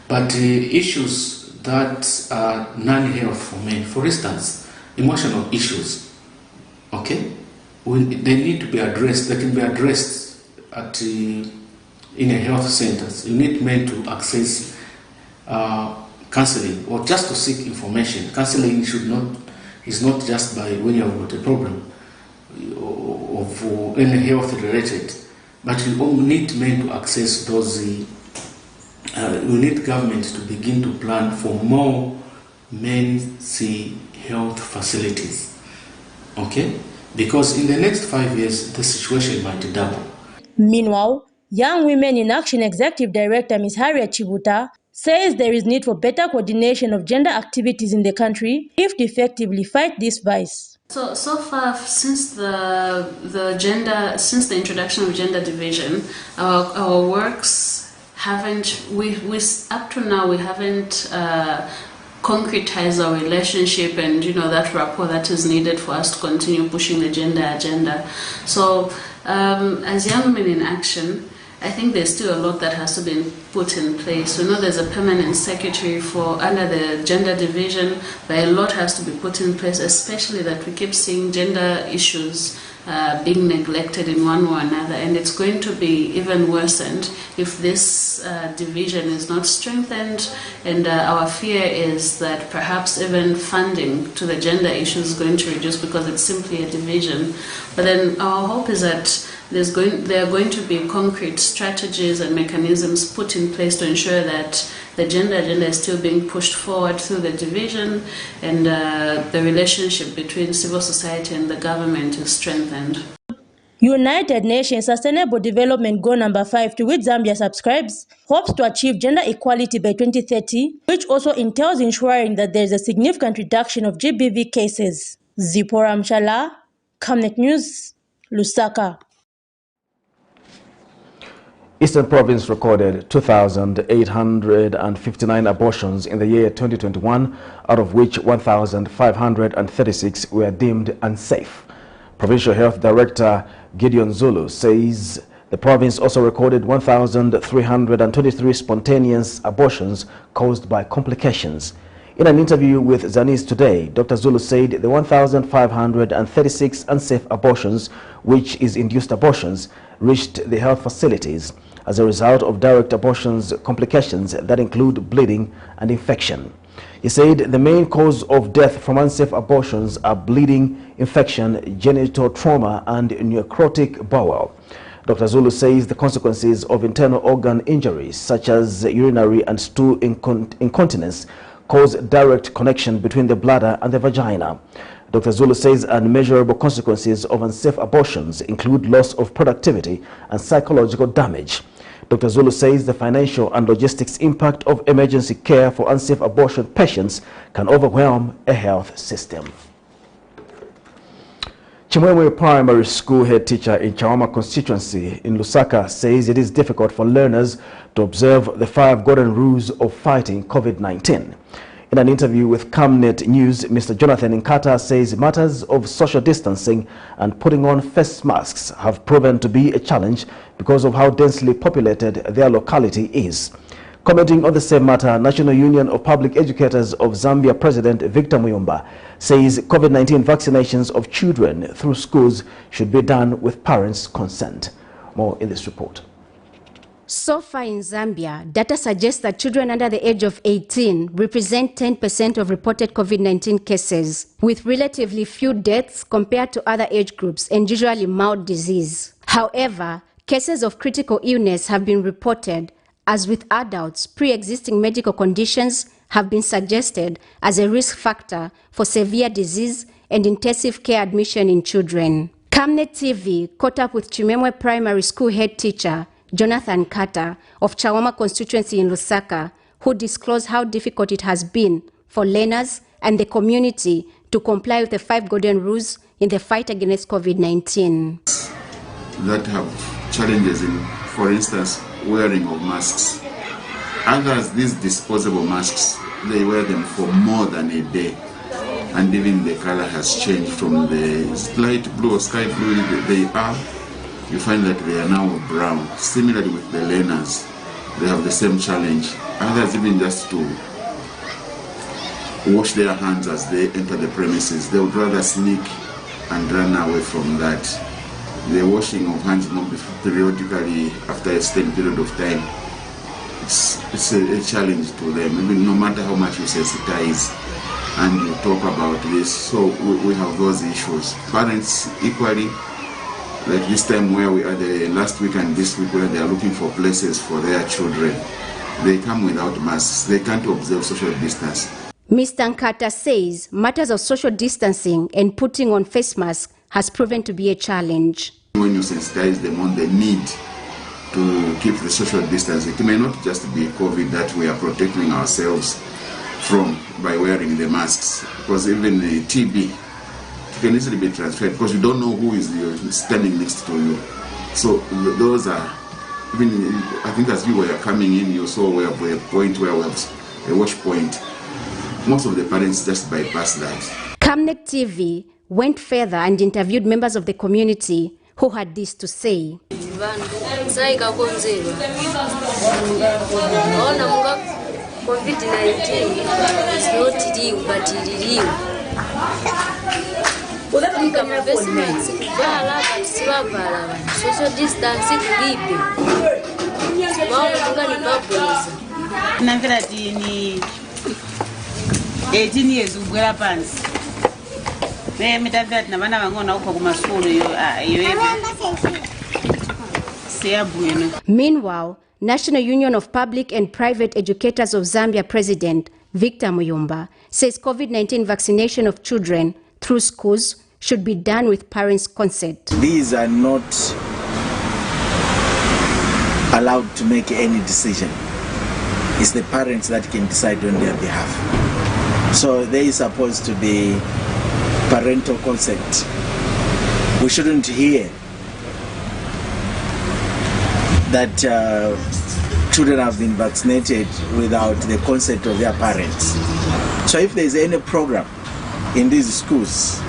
but issues that are non-health for men. For instance, emotional issues, okay? They need to be addressed. They can be addressed at in a health centers. You need men to access counseling or just to seek information. Counseling is not just by when you have got a problem of any health related, but you need men to access those. We need government to begin to plan for more men's health facilities, okay? Because in the next 5 years, the situation might double. Meanwhile, Young Women in Action Executive Director Ms. Harriet Chibuta says there is need for better coordination of gender activities in the country if to effectively fight this vice. So far, since the introduction of gender division, our works haven't, up to now we haven't concretize our relationship and, you know, that rapport that is needed for us to continue pushing the gender agenda. So as Young Women in Action, I think there's still a lot that has to be put in place. We know there's a permanent secretary under the gender division, but a lot has to be put in place, especially that we keep seeing gender issues being neglected in one or another, and it's going to be even worsened if this division is not strengthened, and our fear is that perhaps even funding to the gender issues is going to reduce because it's simply a division. But then our hope is that there are going to be concrete strategies and mechanisms put in place to ensure that the gender agenda is still being pushed forward through the division, and the relationship between civil society and the government is strengthened. United Nations Sustainable Development Goal number 5, to which Zambia subscribes, hopes to achieve gender equality by 2030, which also entails ensuring that there is a significant reduction of GBV cases. Zipporah Mshala, Camnet News, Lusaka. Eastern Province recorded 2,859 abortions in the year 2021, out of which 1,536 were deemed unsafe. Provincial Health Director Gideon Zulu says the province also recorded 1,323 spontaneous abortions caused by complications. In an interview with Zanis Today, Dr. Zulu said the 1,536 unsafe abortions, which is induced abortions, reached the health facilities as a result of direct abortions complications that include bleeding and infection. He said the main cause of death from unsafe abortions are bleeding, infection, genital trauma, and necrotic bowel. Dr. Zulu says the consequences of internal organ injuries such as urinary and stool incontinence cause direct connection between the bladder and the vagina. Dr. Zulu says unmeasurable consequences of unsafe abortions include loss of productivity and psychological damage. Dr. Zulu says the financial and logistics impact of emergency care for unsafe abortion patients can overwhelm a health system. Chimwemwe Primary School head teacher in Chawama constituency in Lusaka says it is difficult for learners to observe the 5 golden rules of fighting COVID-19. In an interview with Camnet News, Mr. Jonathan Nkata says matters of social distancing and putting on face masks have proven to be a challenge because of how densely populated their locality is. Commenting on the same matter, National Union of Public Educators of Zambia President Victor Muyumba says COVID-19 vaccinations of children through schools should be done with parents' consent. More in this report. So far in Zambia, data suggests that children under the age of 18 represent 10% of reported COVID-19 cases, with relatively few deaths compared to other age groups and usually mild disease. However, cases of critical illness have been reported, as with adults, pre-existing medical conditions have been suggested as a risk factor for severe disease and intensive care admission in children. Camnet TV caught up with Chimwemwe Primary School head teacher Jonathan Nkata of Chawama constituency in Lusaka, who disclosed how difficult it has been for learners and the community to comply with the 5 golden rules in the fight against COVID-19. That have challenges in, for instance, wearing of masks. Others, these disposable masks, they wear them for more than a day. And even the color has changed from the light blue or sky blue they are. You find that they are now brown. Similarly with the learners, they have the same challenge. Others even just to wash their hands as they enter the premises. They would rather sneak and run away from that. The washing of hands periodically after a certain period of time, it's a challenge to them, even no matter how much you sensitize and you talk about this. So we have those issues. Parents equally, like this time where we are the last week and this week where they are looking for places for their children. They come without masks. They can't observe social distance. Mr. Nkata says matters of social distancing and putting on face masks has proven to be a challenge. When you sensitize them on the need to keep the social distance, it may not just be COVID that we are protecting ourselves from by wearing the masks, because even the TB can easily be transferred because you don't know who is standing next to you. So those are, even I think as you were coming in, you saw we have a point where we have a wash point. Most of the parents just bypass that. Camnet TV went further and interviewed members of the community who had this to say. COVID-19 is not real, but it is real. Social distance ni 18 years ubwera pansi. Mitavati na vana vangona uko kuma school yo Meanwhile, National Union of Public and Private Educators of Zambia President Victor Muyumba says COVID-19 vaccination of children through schools should be done with parents' consent. These are not allowed to make any decision. It's the parents that can decide on their behalf. So there is supposed to be parental consent. We shouldn't hear that children have been vaccinated without the consent of their parents. So if there is any program in these schools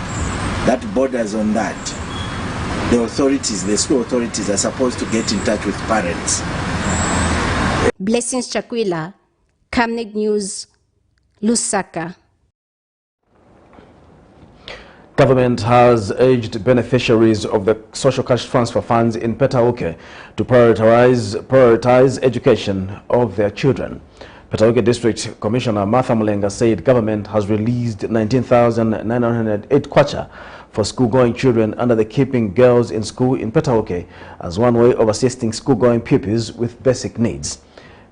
that borders on that, the authorities, the school authorities are supposed to get in touch with parents. Blessings Chakwila, Camnet News, Lusaka. Government has urged beneficiaries of the social cash transfer funds in Petauke to prioritize education of their children. Petauke District Commissioner Martha Mulenga said government has released 19,908 kwacha for school-going children under the Keeping Girls in School in Petauke as one way of assisting school-going pupils with basic needs.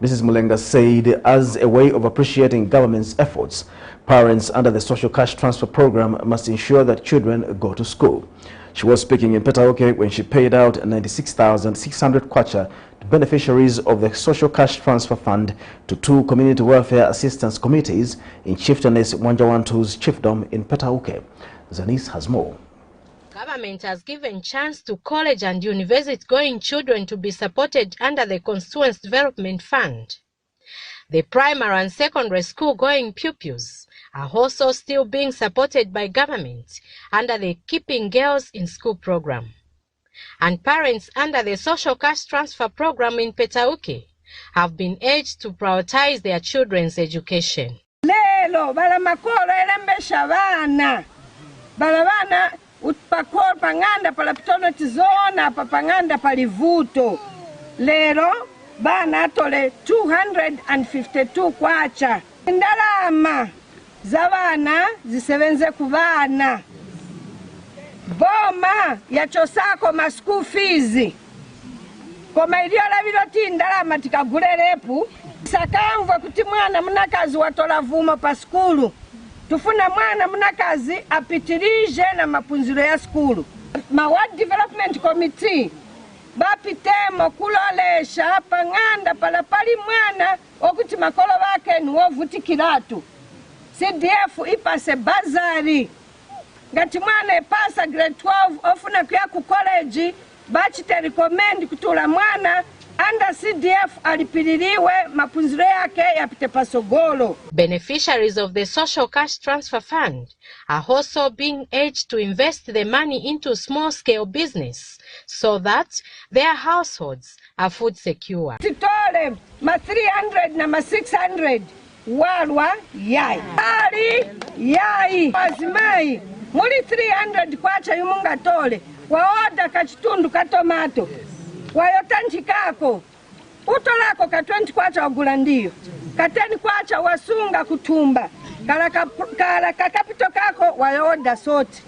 Mrs. Mulenga said as a way of appreciating government's efforts, parents under the social cash transfer program must ensure that children go to school. She was speaking in Petauke when she paid out 96,600 kwacha to beneficiaries of the social cash transfer fund to 2 community welfare assistance committees in Chieftainess Wanjawantu's chiefdom in Petauke. Zanis has more. Government has given chance to college and university-going children to be supported under the Constituents Development Fund. The primary and secondary school-going pupils are also still being supported by government under the Keeping Girls in School program. And parents under the Social Cash Transfer program in Petauke have been urged to prioritize their children's education. Lelo bala makolo elembesha bana. Bala bana utpakol panganda pala pitono tizona pa panganda palivuto. Lero bana tole 252 kwacha. Ndalama za bana zisebenze ku bana. Boma ya chosako ma school fees. Koma iliola biloti ndalama tikagulerepu. Sakamva kuti mwana munakazi watola vuma pa skulu. Tufuna mwana munakazi apitirije na mapunziro ya skulu. Ward Development Committee bapitemo kulolesha panganda pala pali mwana okuti makolo wake nuwovutikiratu. CDF ipase bazari. Ngati mwana ipasa grade 12 ofuna kuya ku college bachite recommend kutula mwana under CDF alipililiwe mapunziro yake yapite pasogolo. Beneficiaries of the Social Cash Transfer Fund are also being urged to invest the money into small-scale business so that their households are food secure. Titole ma 300 na ma 600 walwa yai. Ali yai. Wazimai muli 300 kwacha yumunga tole. Waoda kachitundu ka tomato. Wayotanchi kako. Utolako ka 20 kwacha wagula ndiyo. Ka 10 kwacha wasunga kutumba. Kala kapito kako wayoda sote.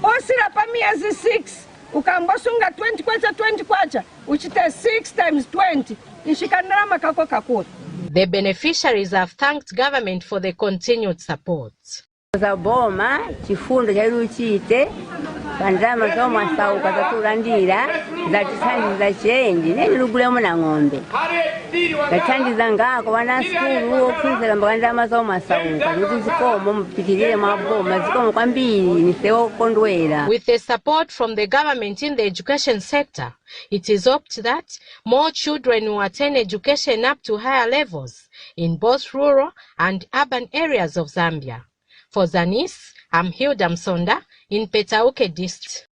Osila pa miezi 6. Ukambosunga 20 kwacha. Uchite 6 times 20. Inshikandarama kako kakura. The beneficiaries have thanked government for the continued support. Zaboma chifundo cha luchite Bandama soma sauka zatulandira zatithandiza change nenilugulemo na ng'ombe gathandiza ngako wana skulu ophunzira mbakandama soma sauka kuti zikomo mupitirire maboma zikomo kwambiri nisewo kondwera. With the support from the government in the education sector, it is hoped that more children will attain education up to higher levels in both rural and urban areas of Zambia. For Zanis, I'm Hilda Msonda in Petauke District.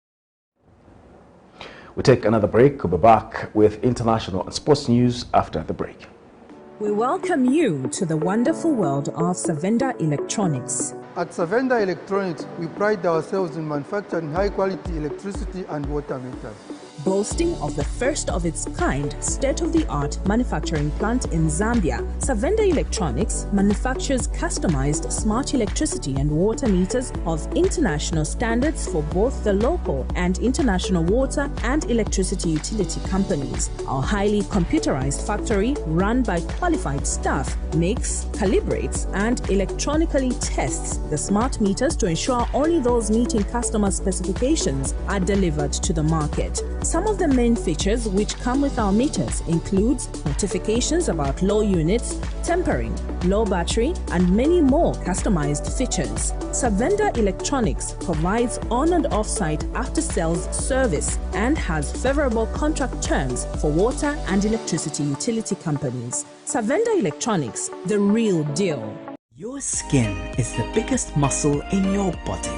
We take another break. We'll be back with international and sports news after the break. We welcome you to the wonderful world of Savenda Electronics. At Savenda Electronics, we pride ourselves in manufacturing high-quality electricity and water meters. Boasting of the first of its kind state-of-the-art manufacturing plant in Zambia, Savenda Electronics manufactures customized smart electricity and water meters of international standards for both the local and international water and electricity utility companies. Our highly computerized factory, run by qualified staff, makes, calibrates, and electronically tests the smart meters to ensure only those meeting customer specifications are delivered to the market. Some of the main features which come with our meters includes notifications about low units, tempering, low battery, and many more customized features. Savenda Electronics provides on and off-site after-sales service and has favorable contract terms for water and electricity utility companies. Savenda Electronics, the real deal. Your skin is the biggest muscle in your body.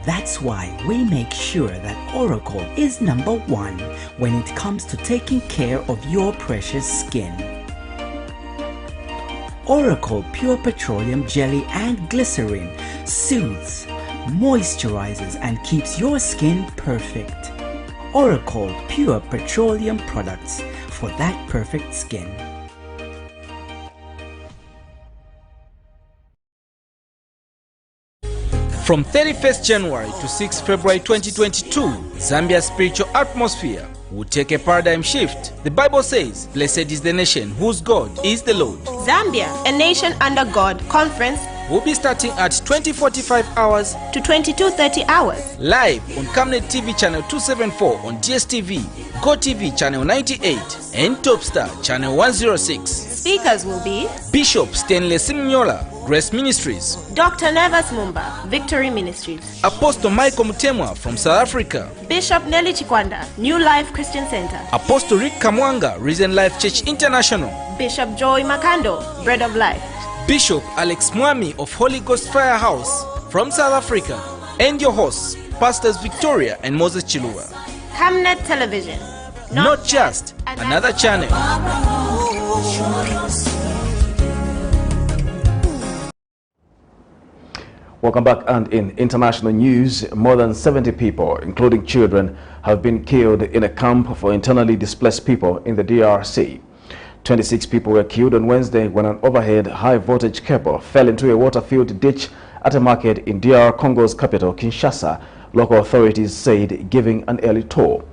That's why we make sure that Oracle is #1 when it comes to taking care of your precious skin. Oracle Pure Petroleum Jelly and Glycerin soothes, moisturizes, and keeps your skin perfect. Oracle Pure Petroleum products for that perfect skin. From 31st January to 6 February 2022, Zambia's spiritual atmosphere will take a paradigm shift. The Bible says, "Blessed is the nation whose God is the Lord." Zambia, a nation under God conference will be starting at 20:45 hours to 22:30 hours. Live on Camnet TV channel 274 on DSTV, GoTV channel 98 and Topstar channel 106. Speakers will be Bishop Stanley Siminyola, Grace Ministries, Dr. Nevas Mumba, Victory Ministries, Apostle Michael Mutemwa from South Africa, Bishop Nelly Chikwanda, New Life Christian Center, Apostle Rick Kamwanga, Risen Life Church International, Bishop Joy Makando, Bread of Life, Bishop Alex Mwami of Holy Ghost Firehouse from South Africa, and your hosts, Pastors Victoria and Moses Chilua. Camnet Television, not just another channel. Welcome back. And in international news, more than 70 people, including children, have been killed in a camp for internally displaced people in the DRC. 26 people were killed on Wednesday when an overhead high-voltage cable fell into a water-filled ditch at a market in DR Congo's capital, Kinshasa, local authorities said, giving an early toll.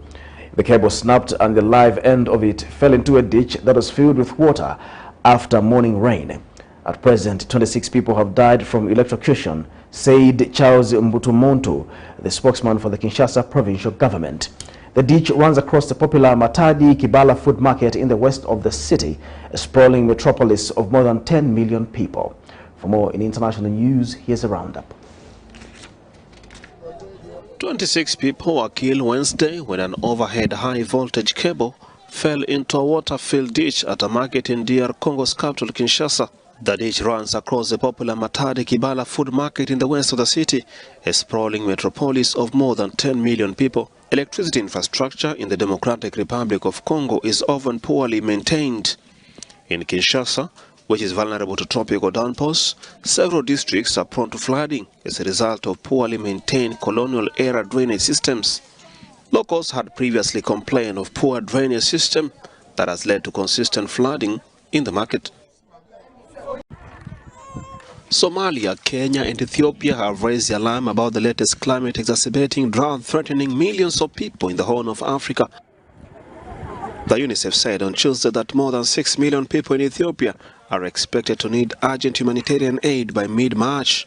The cable snapped and the live end of it fell into a ditch that was filled with water after morning rain. At present, 26 people have died from electrocution, said Charles Mbutumontu, the spokesman for the Kinshasa provincial government. The ditch runs across the popular Matadi Kibala food market in the west of the city, a sprawling metropolis of more than 10 million people. For more in international news, here's a roundup. 26 people were killed Wednesday when an overhead high-voltage cable fell into a water-filled ditch at a market in DR Congo's capital, Kinshasa. The ditch runs across the popular Matadi Kibala food market in the west of the city, a sprawling metropolis of more than 10 million people. Electricity infrastructure in the Democratic Republic of Congo is often poorly maintained. In Kinshasa, which is vulnerable to tropical downpours, several districts are prone to flooding as a result of poorly maintained colonial-era drainage systems. Locals had previously complained of poor drainage system that has led to consistent flooding in the market. Somalia, Kenya and Ethiopia have raised the alarm about the latest climate exacerbating drought threatening millions of people in the Horn of Africa. The UNICEF said on Tuesday that more than 6 million people in Ethiopia are expected to need urgent humanitarian aid by mid-March.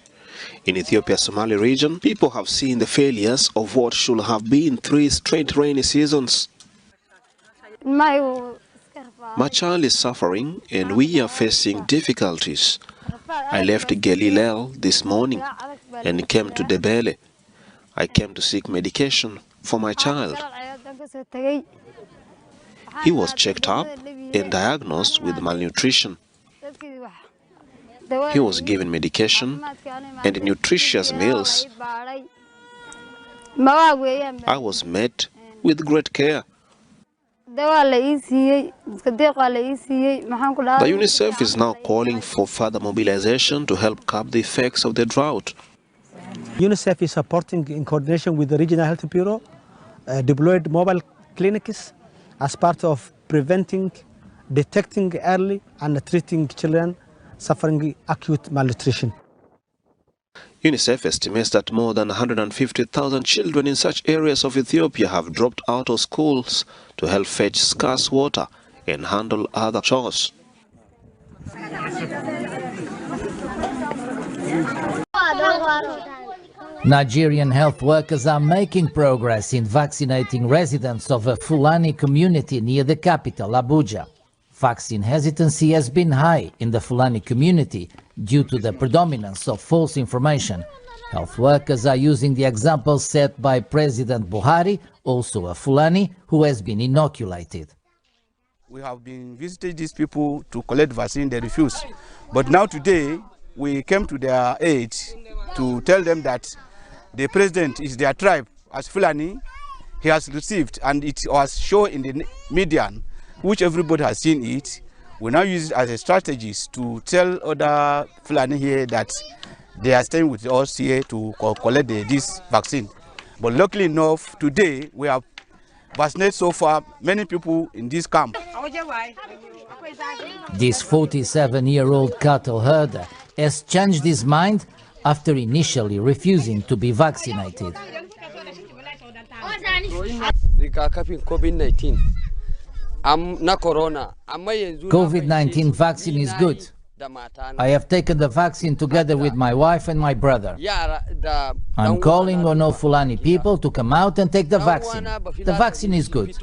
In Ethiopia's Somali region, people have seen the failures of what should have been 3 straight rainy seasons. My child is suffering and we are facing difficulties. I left Gelilel this morning and came to Debele. I came to seek medication for my child. He was checked up and diagnosed with malnutrition. He was given medication and nutritious meals. I was met with great care. The UNICEF is now calling for further mobilization to help curb the effects of the drought. UNICEF is supporting, in coordination with the Regional Health Bureau, deployed mobile clinics as part of preventing, detecting early and treating children suffering acute malnutrition. UNICEF estimates that more than 150,000 children in such areas of Ethiopia have dropped out of schools to help fetch scarce water and handle other chores. Nigerian health workers are making progress in vaccinating residents of a Fulani community near the capital, Abuja. Vaccine hesitancy has been high in the Fulani community due to the predominance of false information. Health workers are using the example set by President Buhari, also a Fulani, who has been inoculated. We have been visiting these people to collect vaccine, they refuse. But now today, we came to their aid to tell them that the president is their tribe as Fulani. He has received, and it was shown in the media, which everybody has seen it. We now use it as a strategy to tell other Fulani here that they are staying with us here to collect this vaccine. But luckily enough, today we have vaccinated so far many people in this camp. This 47-year-old cattle herder has changed his mind after initially refusing to be vaccinated. COVID-19 vaccine is good. I have taken the vaccine together with my wife and my brother. I'm calling on all Fulani people to come out and take the vaccine. The vaccine is good.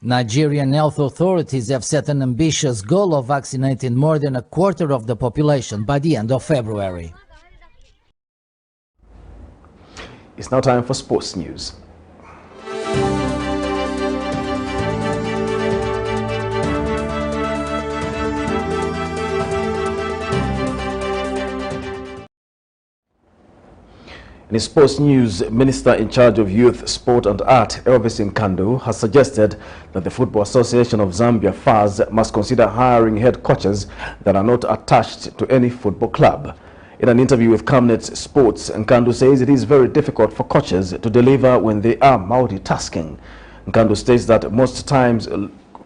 Nigerian health authorities have set an ambitious goal of vaccinating more than a quarter of the population by the end of February. It's now time for sports news. In sports news, Minister in charge of Youth, Sport and Art, Elvis Nkandu, has suggested that the Football Association of Zambia, FAZ, must consider hiring head coaches that are not attached to any football club. In an interview with Camnet Sports, Nkandu says it is very difficult for coaches to deliver when they are multitasking. Nkandu states that most times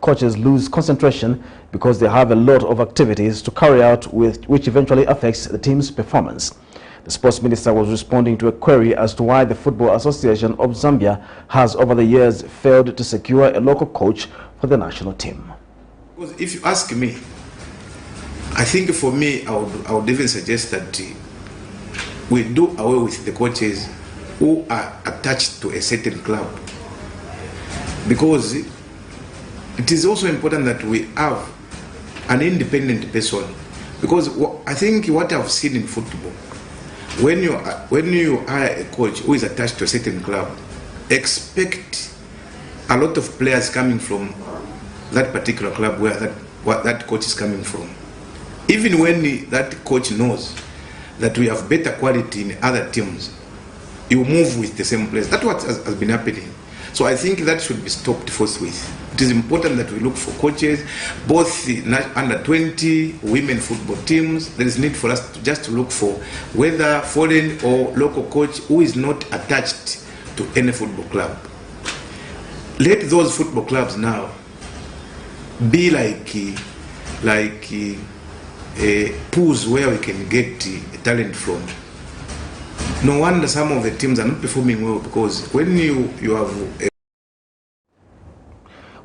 coaches lose concentration because they have a lot of activities to carry out, which eventually affects the team's performance. The sports minister was responding to a query as to why the Football Association of Zambia has over the years failed to secure a local coach for the national team. Because if you ask me, I think for me, I would even suggest that we do away with the coaches who are attached to a certain club. Because it is also important that we have an independent person. Because I think what I've seen in football, when you hire a coach who is attached to a certain club, expect a lot of players coming from that particular club where that coach is coming from. Even when that coach knows that we have better quality in other teams, you move with the same players. That's what has been happening. So I think that should be stopped forthwith. It is important that we look for coaches, both the under 20 women football teams. There is need for us to just look for whether foreign or local coach who is not attached to any football club. Let those football clubs now be like pools where we can get talent from. No wonder some of the teams are not performing well, because when you have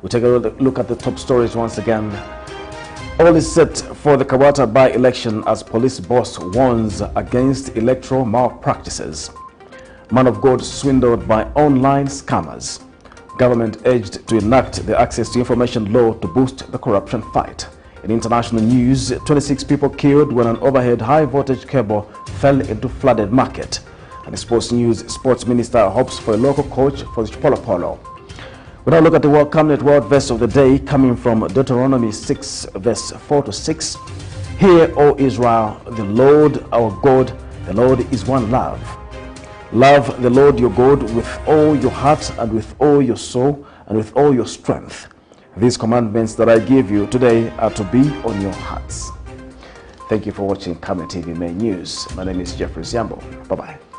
We'll take a look at the top stories once again. All is set for the KABWATA by-election as police boss warns against electoral malpractices. Man of God swindled by online scammers. Government urged to enact the Access to Information Law to boost the corruption fight. In international news, 26 people killed when an overhead high-voltage cable fell into flooded market. And in sports news, Sports Minister hopes for a local coach for the CHIPOLOPOLO. We now look at the Camnet Word Verse of the Day, coming from Deuteronomy 6, verse 4 to 6. Hear, O Israel, the Lord our God, the Lord is one love. Love the Lord your God with all your heart and with all your soul and with all your strength. These commandments that I give you today are to be on your hearts. Thank you for watching Camnet TV Main News. My name is Jeffrey Ziambo. Bye-bye.